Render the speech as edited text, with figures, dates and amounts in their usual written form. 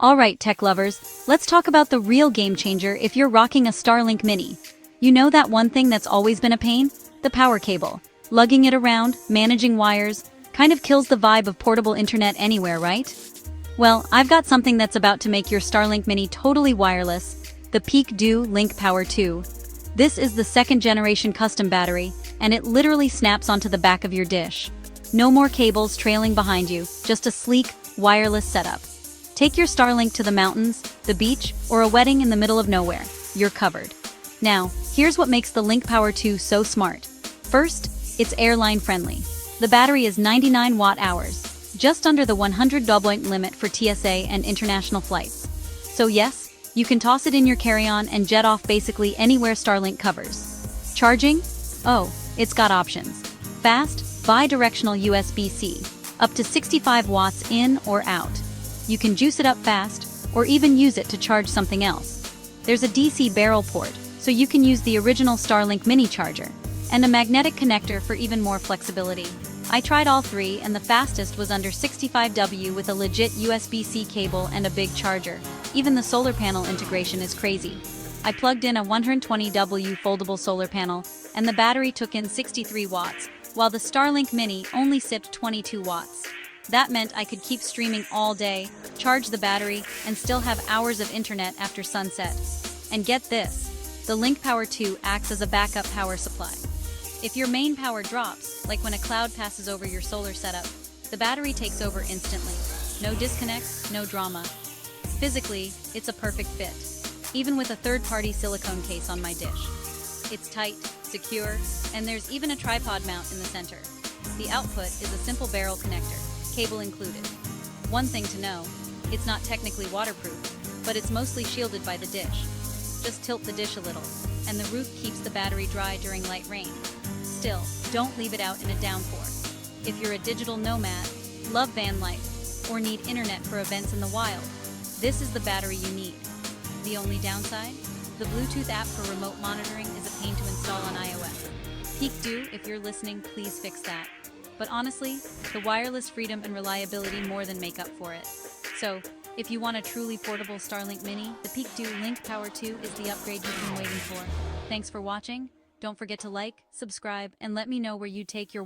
Alright, tech lovers, let's talk about the real game changer if you're rocking a Starlink Mini. You know that one thing that's always been a pain? The power cable. Lugging it around, managing wires, kind of kills the vibe of portable internet anywhere, right? Well, I've got something that's about to make your Starlink Mini totally wireless, the PeakDo LinkPower2. This is the second-generation custom battery, and it literally snaps onto the back of your dish. No more cables trailing behind you, just a sleek, wireless setup. Take your Starlink to the mountains, the beach, or a wedding in the middle of nowhere. You're covered. Now, here's what makes the LinkPower2 so smart. First, it's airline friendly. The battery is 99 watt-hours, just under the 100 point limit for TSA and international flights. So yes, you can toss it in your carry-on and jet off basically anywhere Starlink covers. Charging? Oh, it's got options. Fast, bi-directional USB-C, up to 65 watts in or out. You can juice it up fast, or even use it to charge something else. There's a DC barrel port, so you can use the original Starlink Mini charger, and a magnetic connector for even more flexibility. I tried all three, and the fastest was under 65W with a legit USB-C cable and a big charger. Even the solar panel integration is crazy. I plugged in a 120W foldable solar panel, and the battery took in 63 watts, while the Starlink Mini only sipped 22 watts. That meant I could keep streaming all day, charge the battery, and still have hours of internet after sunset. And get this, the LinkPower2 acts as a backup power supply. If your main power drops, like when a cloud passes over your solar setup, the battery takes over instantly. No disconnects, no drama. Physically, it's a perfect fit, even with a third-party silicone case on my dish. It's tight, secure, and there's even a tripod mount in the center. The output is a simple barrel connector, cable included. One thing to know, it's not technically waterproof, but it's mostly shielded by the dish. Just tilt the dish a little, and the roof keeps the battery dry during light rain. Still, don't leave it out in a downpour. If you're a digital nomad, love van life, or need internet for events in the wild, this is the battery you need. The only downside? The Bluetooth app for remote monitoring is a pain to install on iOS. PeakDo, if you're listening, please fix that. But honestly, the wireless freedom and reliability more than make up for it. So, if you want a truly portable Starlink Mini, the PeakDo LinkPower2 is the upgrade you've been waiting for. Thanks for watching. Don't forget to like, subscribe, and let me know where you take your